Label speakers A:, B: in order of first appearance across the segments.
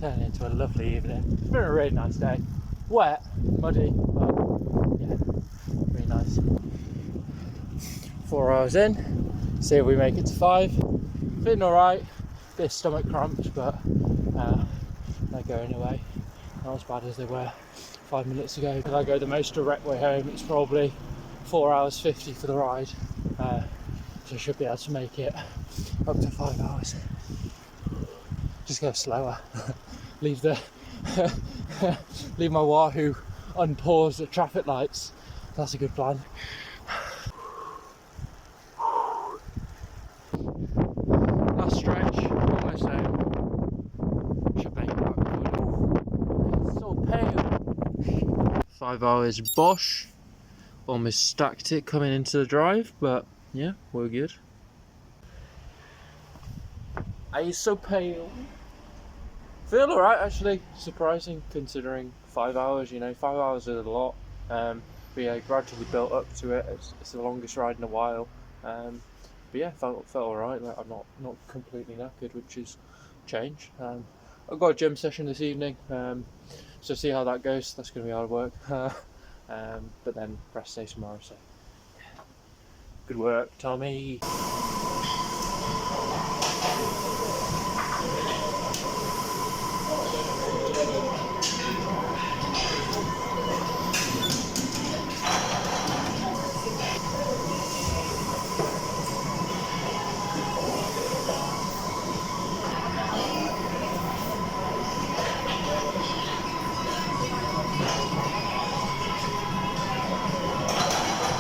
A: turning into a lovely evening. It's been a really nice day. Wet, muddy, but yeah, really nice. 4 hours in, see if we make it to 5. Feeling alright, bit of stomach cramps, but they're going away. Not as bad as they were 5 minutes ago. If I go the most direct way home, it's probably 4 hours 50 for the ride. So I should be able to make it up to 5 hours. Just go slower. leave my Wahoo unpaused at traffic lights. That's a good plan. Last stretch, almost home. Should make it back. It's so pale. 5 hours Bosch. Almost stacked it coming into the drive, but yeah, we're good. Are you so pale? Feel alright actually, surprising considering 5 hours, 5 hours is a lot. But yeah, gradually built up to it. It's the longest ride in a while. But yeah, felt alright. Like I'm not completely knackered, which is change. I've got a gym session this evening, so see how that goes. That's going to be hard work. But then rest day tomorrow, so yeah. Good work, Tommy.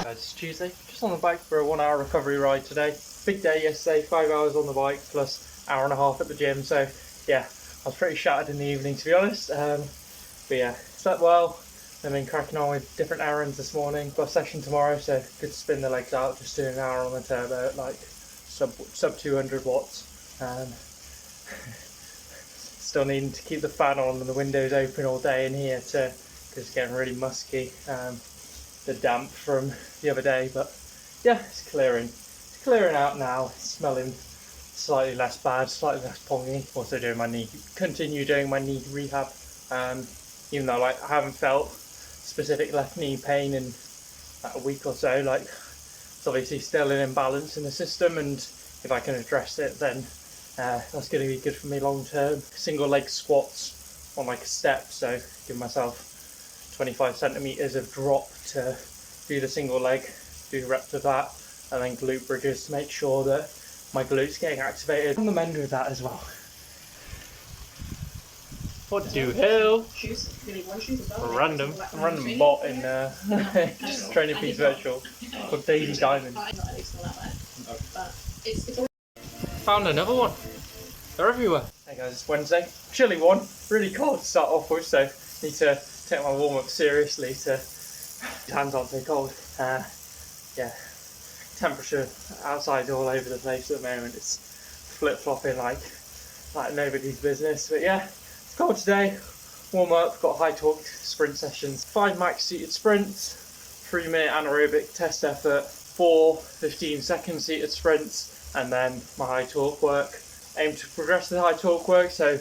A: It's Tuesday, just on the bike for a 1 hour recovery ride today. Big day yesterday, 5 hours on the bike plus hour and a half at the gym, so yeah, I was pretty shattered in the evening to be honest. But yeah, slept well, I've been cracking on with different errands this morning. Got a session tomorrow, so good to spin the legs out, just doing an hour on the turbo at like sub 200 watts. Still needing to keep the fan on and the windows open all day in here too, because it's getting really musky. The damp from the other day, but yeah, it's clearing out now. It's smelling slightly less bad, slightly less pongy. Also continue doing my knee rehab, even though like I haven't felt specific left knee pain in like a week or so. Like it's obviously still an imbalance in the system, and if I can address it, then that's going to be good for me long term. Single leg squats on like a step, so give myself 25 centimeters of drop to do the single leg, do reps of that, and then glute bridges to make sure that my glutes getting activated. On the mend with that as well. What do hell? Random bot in just training piece virtual called Daisy Diamond. Found another one. They're everywhere. Hey guys, it's Wednesday. Chilly one. Really cold to start off with, so need to take my warm up seriously to hands aren't so cold. Yeah, temperature outside all over the place at the moment. It's flip flopping like nobody's business. But yeah, it's cold today. Warm up, got high torque sprint sessions. 5 max seated sprints, 3-minute anaerobic test effort, 4 15-second seated sprints, and then my high torque work. Aim to progress the high torque work, so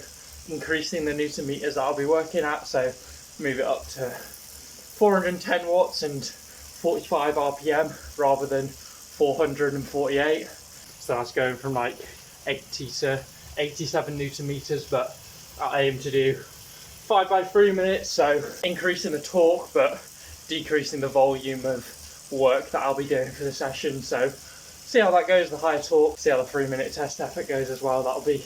A: increasing the newton meters that I'll be working at. So move it up to 410 watts and 45 RPM rather than 448. So that's going from like 80 to 87 newton meters, but I aim to do 5 by 3 minutes, so increasing the torque but decreasing the volume of work that I'll be doing for the session. So see how that goes, the higher torque, see how the 3-minute test effort goes as well. That'll be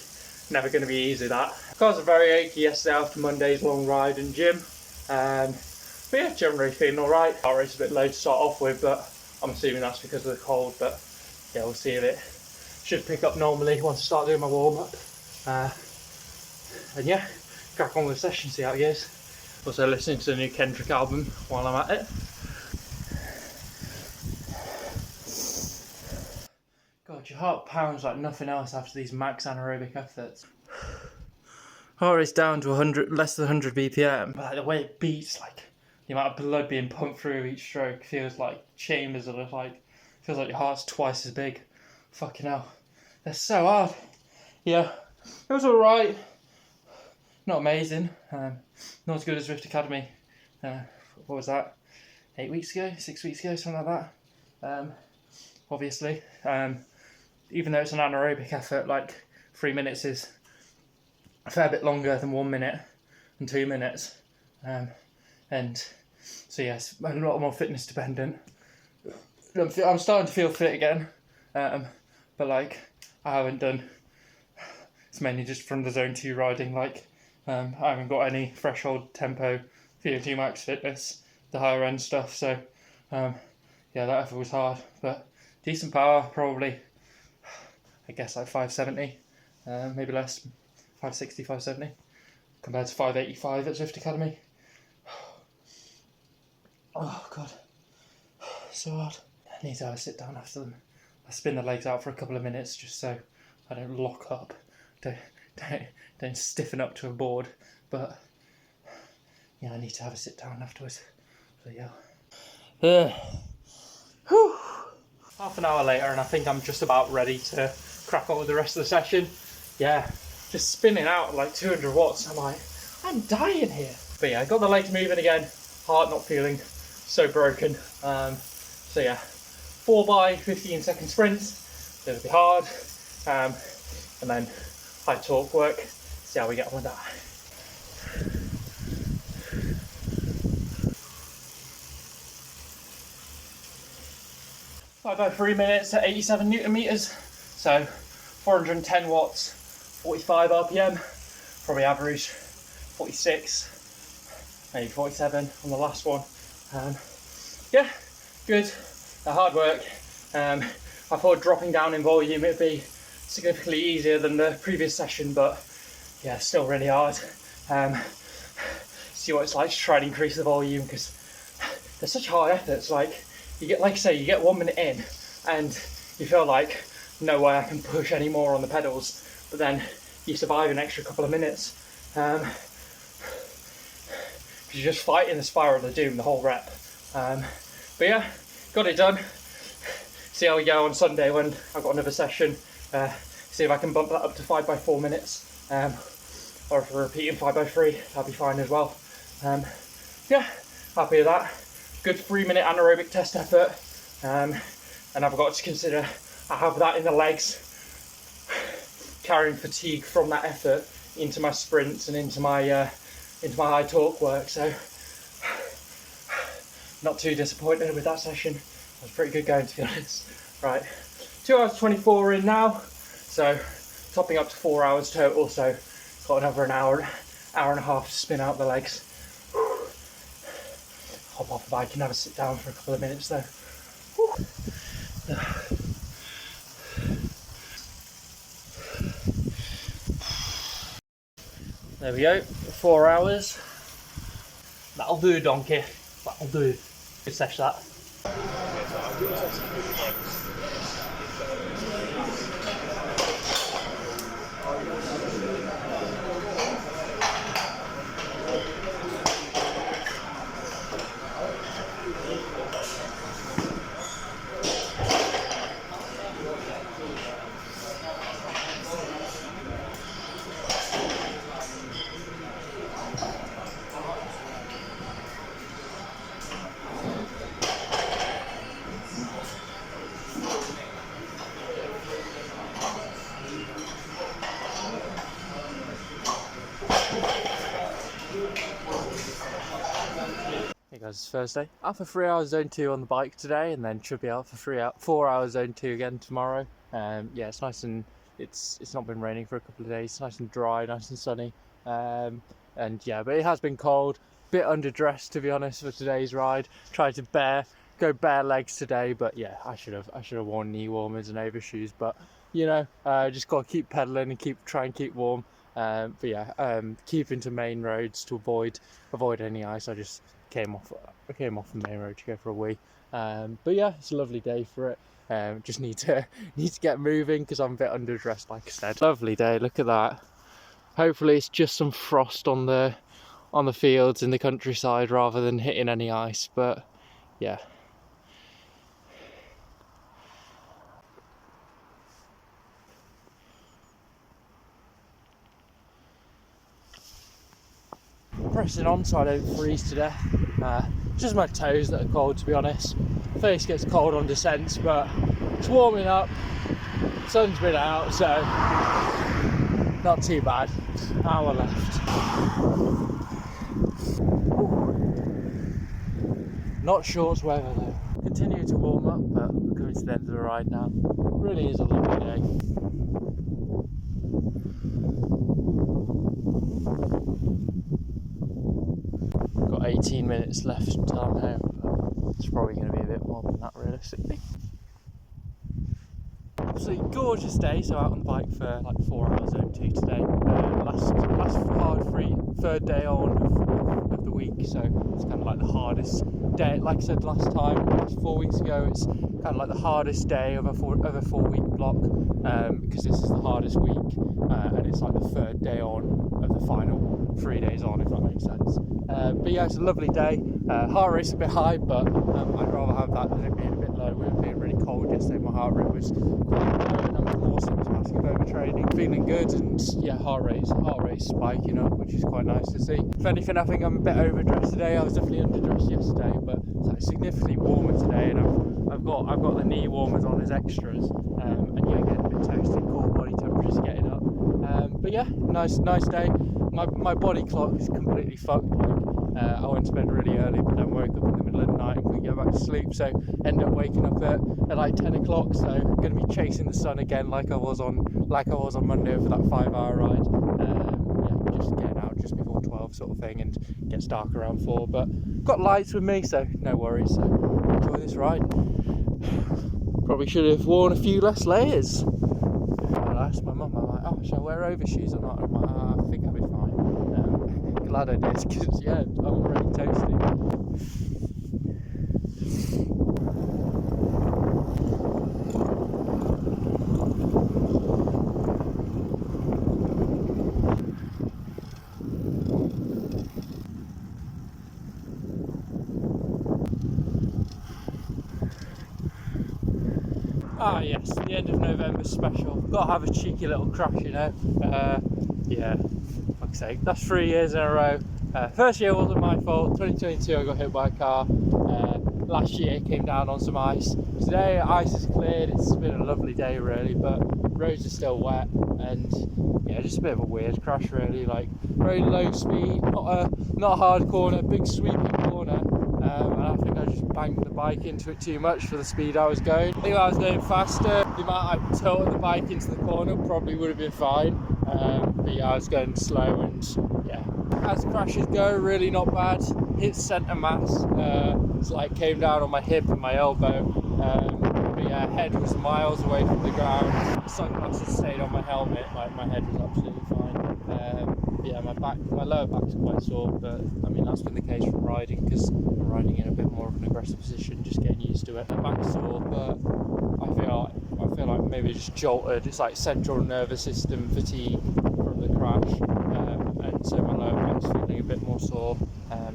A: never going to be easy, that. Cars are very achy yesterday after Monday's long ride and gym. But yeah, generally feeling alright. Heart rate's a bit low to start off with, but I'm assuming that's because of the cold. But yeah, we'll see if it should pick up normally once I start doing my warm up. And yeah, crack on with the session, see how it goes. Also listening to the new Kendrick album while I'm at it. God, your heart pounds like nothing else after these max anaerobic efforts. Heart rate's down to 100, less than 100 BPM. But like, the way it beats, like the amount of blood being pumped through each stroke feels like chambers of like, feels like your heart's twice as big. Fucking hell, they're so hard. Yeah, it was alright. not amazing. Not as good as Rift Academy. What was that? 8 weeks ago, 6 weeks ago, something like that. Obviously, even though it's an anaerobic effort, like 3 minutes is a fair bit longer than 1 minute and 2 minutes. And so yes, a lot more fitness dependent. I'm starting to feel fit again, but like I haven't done. It's mainly just from the zone 2 riding. Like I haven't got any threshold tempo, VO2 max fitness, the higher end stuff. So yeah, that effort was hard, but decent power probably. I guess like 570, maybe less, 560, 570, compared to 585 at Zwift Academy. Oh god, so hard. I need to have a sit down after them. I spin the legs out for a couple of minutes just so I don't lock up, don't stiffen up to a board. But yeah, I need to have a sit down afterwards. So yeah. Whew. Half an hour later, and I think I'm just about ready to crack on with the rest of the session. Yeah, just spinning out like 200 watts. I'm like, I'm dying here. But yeah, I got the legs moving again. Heart not feeling so broken. So yeah, 4 by 15 second sprints. It'll be hard. And then high torque work. See how we get on with that. 5 by 3 minutes at 87 Newton meters. So 410 watts, 45 RPM. Probably average 46, maybe 47 on the last one. Yeah, good. Hard work. I thought dropping down in volume it'd be significantly easier than the previous session, but yeah, still really hard. See what it's like to try and increase the volume, because they're such hard efforts. Like you get, like I say, you get 1 minute in and you feel like no way I can push any more on the pedals, but then you survive an extra couple of minutes because you're just fighting the spiral of doom the whole rep. But yeah, got it done. See how we go on Sunday when I've got another session. See if I can bump that up to 5 by 4 minutes, or if we're repeating 5 by 3, that'll be fine as well. Yeah, happy with that. Good 3 minute anaerobic test effort, and I've got to consider I have that in the legs, carrying fatigue from that effort into my sprints and into my high torque work. So not too disappointed with that session. It was pretty good going, to be honest. Right, 2 hours 24 in now, so topping up to 4 hours total. So got another hour and a half to spin out the legs. Hop off the bike and have a sit down for a couple of minutes though. There we go, 4 hours. That'll do, donkey. That'll do. Good session that. Hey guys, it's Thursday. Out for 3 hours zone 2 on the bike today, and then should be out for 4 hours zone 2 again tomorrow. Yeah, it's nice, and it's not been raining for a couple of days. It's nice and dry, nice and sunny. And yeah, but it has been cold. Bit underdressed, to be honest, for today's ride. Tried to go bare legs today, but yeah, I should have worn knee warmers and overshoes. But you know, just got to keep pedaling and try and keep warm. But yeah, keep into main roads to avoid any ice. I just came off the main road to go for a wee. But yeah, it's a lovely day for it. Just need to get moving because I'm a bit underdressed, like I said. Lovely day, look at that. Hopefully it's just some frost on the fields in the countryside rather than hitting any ice, but yeah. pressing on so I don't freeze to death. Just my toes that are cold, to be honest. Face gets cold on descents, but it's warming up. Sun's been out, so not too bad. Hour left. Not shorts weather though. Continue to warm up, but we're coming to the end of the ride now. Really is a lovely day. Got 18 minutes left until I'm home, but it's probably going to be a bit more than that realistically. Absolutely gorgeous day, so out on the bike for like 4 hours zone 2 today. Last hard free, third day on of the week, so it's kind of like the hardest day. Like I said last 4 weeks ago, it's kind of like the hardest day of a 4 week block, because this is the hardest week, and it's like the third day on of the final 3 days on, if that makes sense. But yeah, it's a lovely day. Heart rate's a bit high, but I'd rather have that than it being a bit low. We were being really cold yesterday, my heart rate was quite low, and I'm more symptomatic of overtraining. Feeling good, and yeah, heart rate's spiking up, which is quite nice to see. If anything, I think I'm a bit overdressed today. I was definitely underdressed yesterday, but it's like significantly warmer today, and I've got the knee warmers on as extras, and yeah, getting a bit toasted, cool body temperatures getting up. But yeah, nice day. My body clock is completely fucked. I went to bed really early, but then woke up in the middle of the night and couldn't get back to sleep, so ended up waking up at like 10 o'clock. So I'm going to be chasing the sun again, like I was on Monday for that 5-hour ride. Yeah, just getting out just before 12 sort of thing, and it gets dark around 4. But got lights with me, so no worries. So enjoy this ride. Probably should have worn a few less layers. I asked my mum, I'm like, oh, shall I wear overshoes or not? I'm like, I think I'll be fine. Glad I did, because yeah, I'm already toasty. Ah yes, the end of November special. Got to have a cheeky little crash, you know. Yeah, fuck's sake. That's 3 years in a row. First year wasn't my fault. 2022 I got hit by a car. Last year it came down on some ice. Today ice is cleared. It's been a lovely day really, but roads are still wet, and yeah, just a bit of a weird crash really. Like very low speed, not a hard corner, big sweeping corner. And I think I just banged the bike into it too much for the speed I was going. I think if I was going faster, the amount I tilted the bike into the corner probably would have been fine. But yeah, I was going slow, and yeah, as crashes go, really not bad. Hit centre mass, it's like came down on my hip and my elbow. But yeah, head was miles away from the ground. Sunglasses stayed on my helmet, like my head was absolutely fine. Yeah, my lower back's quite sore, but I mean that's been the case from riding, because I'm riding in a bit more of an aggressive position, just getting used to it. My back's sore, but I feel like maybe just jolted. It's like central nervous system fatigue from the crash, and so my lower back's feeling a bit more sore.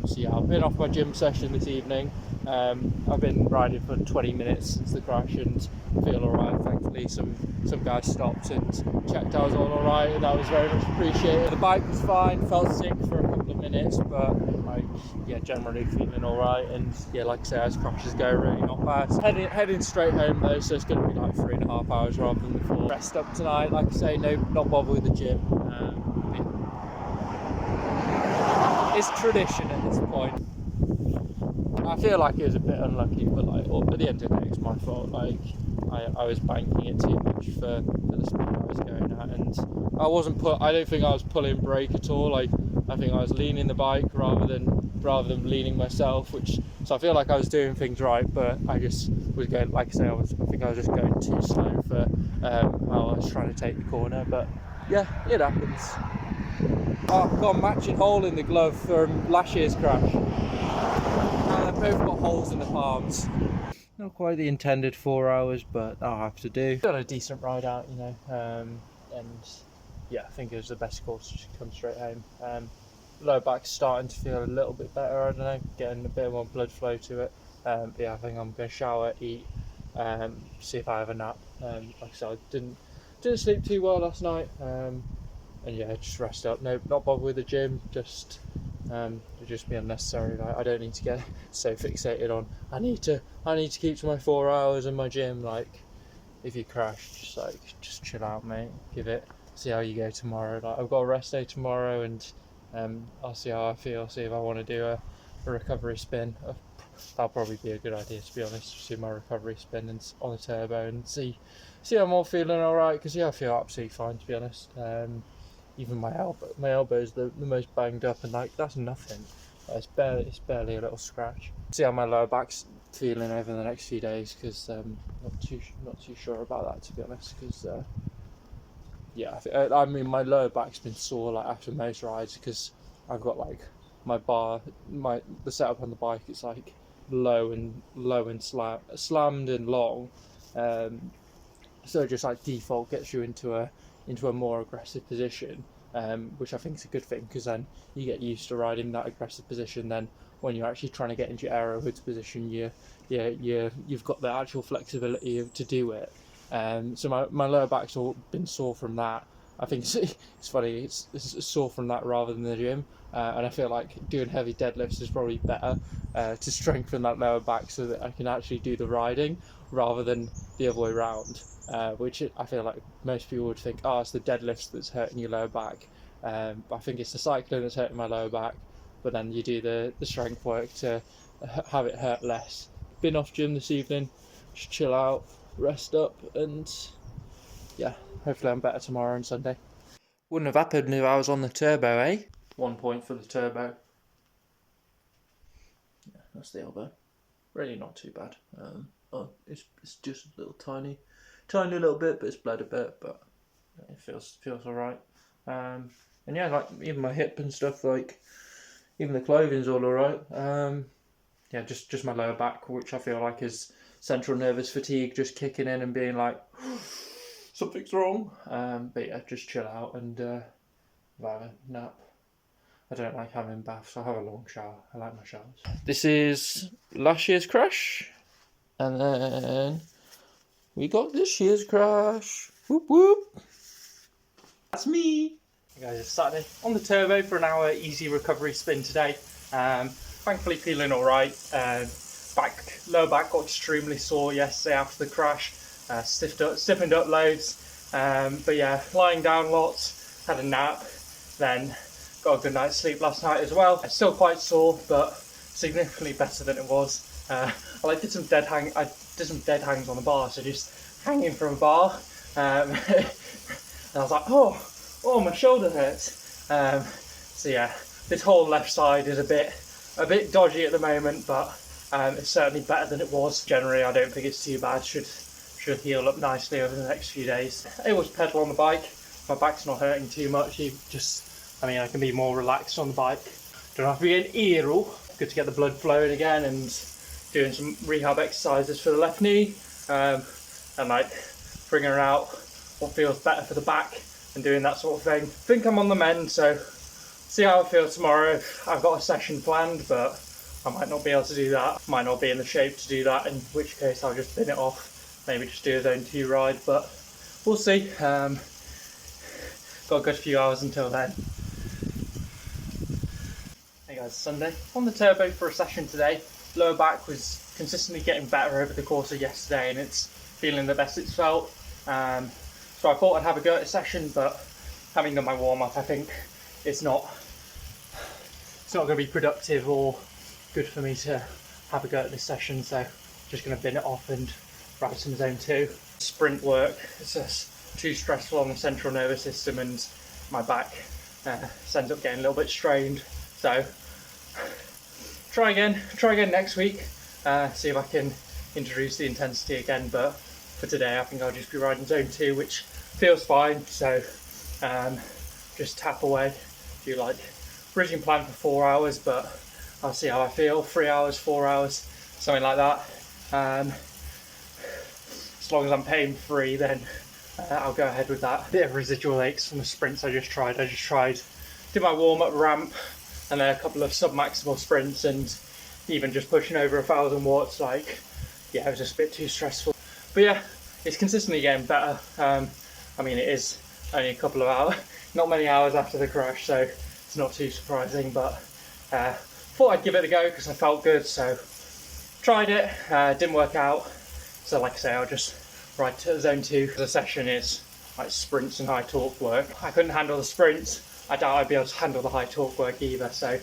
A: So yeah, I've been off my gym session this evening. I've been riding for 20 minutes since the crash and feel alright. Thankfully some guys stopped and checked I was all alright, and that was very much appreciated. The bike was fine, felt sick for a couple of minutes, but like yeah, generally feeling alright. And yeah, like I say, as crashes go, really not bad. Heading straight home though, so it's going to be like 3.5 hours rather than the 4. Rest up tonight, like I say, not bother with the gym. It's tradition at this point. I feel like it was a bit unlucky, but like at the end of the day, it's my fault. Like I was banking it too much for the speed I was going at, and I don't think I was pulling brake at all. Like I think I was leaning the bike rather than leaning myself, so I feel like I was doing things right, but I just was going, like I say, I think I was just going too slow for how I was trying to take the corner. But yeah, it happens. Oh, I've got a matching hole in the glove from last year's crash. And they've both got holes in the palms. Not quite the intended 4 hours, but I'll have to do. Got a decent ride out, you know, and yeah, I think it was the best course to come straight home. Lower back's starting to feel a little bit better, I don't know, getting a bit more blood flow to it. But yeah, I think I'm going to shower, eat, see if I have a nap. Like I said, I didn't sleep too well last night. And yeah, just rest up. No, not bother with the gym. Just It'd just be unnecessary. Like, I don't need to get so fixated on I need to keep to my 4 hours in my gym. Like, if you crash, just chill out, mate. See how you go tomorrow. Like, I've got a rest day tomorrow, and I'll see how I feel. See if I want to do a recovery spin. That'll probably be a good idea, to be honest. Just do my recovery spin and on the turbo and see I'm all feeling all right. Because I feel absolutely fine, to be honest. Even my elbow's the most banged up, and like, that's nothing. It's barely a little scratch. See how my lower back's feeling over the next few days, because not too sure about that, to be honest. Because yeah, I mean, my lower back's been sore like after most rides, because I've got like my bar, the setup on the bike. It's like low and slammed and long, so it just like default gets you into a more aggressive position, which I think is a good thing, because then you get used to riding that aggressive position. Then when you're actually trying to get into your aero hoods position, you've got the actual flexibility to do it. So my lower back's all been sore from that. I think it's funny, it's sore from that rather than the gym, and I feel like doing heavy deadlifts is probably better to strengthen that lower back, so that I can actually do the riding rather than the other way around, which I feel like most people would think, oh, it's the deadlifts that's hurting your lower back. But I think it's the cycling that's hurting my lower back, but then you do the strength work to have it hurt less. Been off gym this evening, just chill out, rest up, and yeah, hopefully I'm better tomorrow and Sunday. Wouldn't have happened if I was on the turbo, eh? 1 point for the turbo. Yeah, that's the elbow. Really not too bad. It's just a little tiny little bit, but it's bled a bit, but it feels alright. And yeah, like even my hip and stuff, like even the clothing's all alright. Yeah, just my lower back, which I feel like is central nervous fatigue just kicking in and being like, something's wrong. But yeah, just chill out and have a nap. I don't like having baths. I have a long shower. I like my showers. This is last year's crash, and then we got this year's crash. Whoop whoop. That's me. Hey guys, it's Saturday on the turbo for an hour easy recovery spin today. Thankfully feeling alright. Lower back got extremely sore yesterday after the crash. Stiffened up loads. But yeah, lying down lots, had a nap, then got a good night's sleep last night as well. It's still quite sore, but significantly better than it was. I did some dead hangs on the bar, so just hanging from a bar. And I was like, oh, my shoulder hurts. So yeah, this whole left side is a bit dodgy at the moment, but it's certainly better than it was. Generally, I don't think it's too bad. Should heal up nicely over the next few days. Able to pedal on the bike. My back's not hurting too much. I can be more relaxed on the bike. Don't have to be an hero. Good to get the blood flowing again, and doing some rehab exercises for the left knee, and like bringing out what feels better for the back and doing that sort of thing. I think I'm on the mend, so see how I feel tomorrow. I've got a session planned, but I might not be able to do that. Might not be in the shape to do that, in which case I'll just bin it off. Maybe just do a zone 2 ride, but we'll see. Got a good few hours until then. Hey guys, Sunday. On the turbo for a session today. Lower back was consistently getting better over the course of yesterday, and it's feeling the best it's felt. So I thought I'd have a go at a session, but having done my warm-up, I think it's not going to be productive or good for me to have a go at this session, so just going to bin it off and ride some zone 2. Sprint work, it's just too stressful on the central nervous system, and my back ends up getting a little bit strained. So try again next week, see if I can introduce the intensity again, but for today I think I'll just be riding zone 2, which feels fine. So just tap away, do like bridging plan for 4 hours, but I'll see how I feel. 3 hours, 4 hours, something like that. As long as I'm pain free, then I'll go ahead with that. Bit of residual aches from the sprints I just tried. Did my warm-up ramp and then a couple of sub-maximal sprints, and even just pushing over 1,000 watts, like, yeah, it was just a bit too stressful. But yeah, it's consistently getting better. I mean, it is only a couple of hours, not many hours after the crash, so it's not too surprising, but thought I'd give it a go because I felt good, so tried it, didn't work out. So like I say, I'll just ride to zone 2. The session is like sprints and high torque work. I couldn't handle the sprints. I doubt I'd be able to handle the high torque work either. So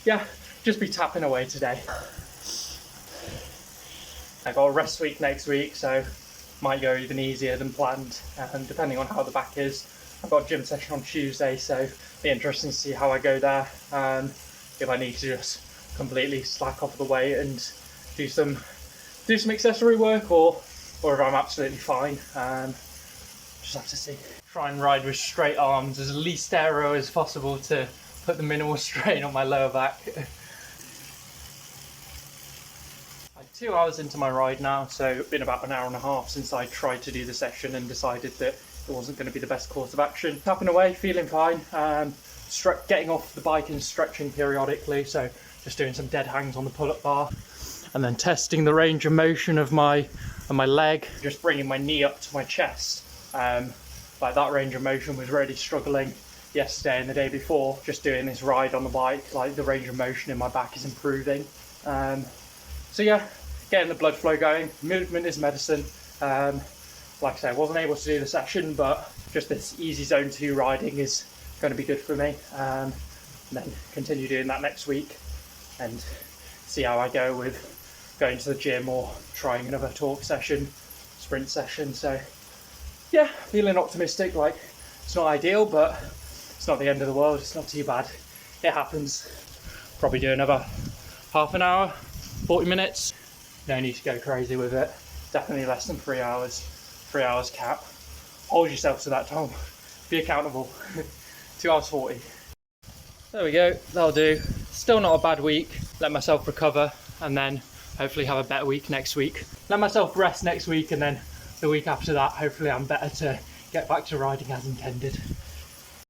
A: yeah, just be tapping away today. I got a rest week next week, so might go even easier than planned, and depending on how the back is. I've got a gym session on Tuesday, so it'll be interesting to see how I go there, and if I need to just completely slack off the weight and do some accessory work, or if I'm absolutely fine. Just have to see. Try and ride with straight arms, as least aero as possible to put the minimal strain on my lower back. 2 hours into my ride now, so it's been about an hour and a half since I tried to do the session and decided that it wasn't going to be the best course of action. Tapping away, feeling fine, getting off the bike and stretching periodically, so just doing some dead hangs on the pull-up bar, and then testing the range of motion of my leg, just bringing my knee up to my chest. Like that range of motion was really struggling yesterday and the day before. Just doing this ride on the bike, like the range of motion in my back is improving. So yeah, getting the blood flow going. Movement is medicine. Like I said, I wasn't able to do the session, but just this easy zone 2 riding is going to be good for me. And then continue doing that next week and see how I go with going to the gym or trying another torque session, sprint session. So yeah, feeling optimistic. Like, it's not ideal, but it's not the end of the world. It's not too bad. It happens. Probably do another half an hour, 40 minutes. No need to go crazy with it. Definitely less than 3 hours. 3 hours cap. Hold yourself to that, Tom. Be accountable. 2 hours 40. There we go. That'll do. Still not a bad week. Let myself recover and then hopefully have a better week next week. Let myself rest next week, and then the week after that, hopefully I'm better to get back to riding as intended.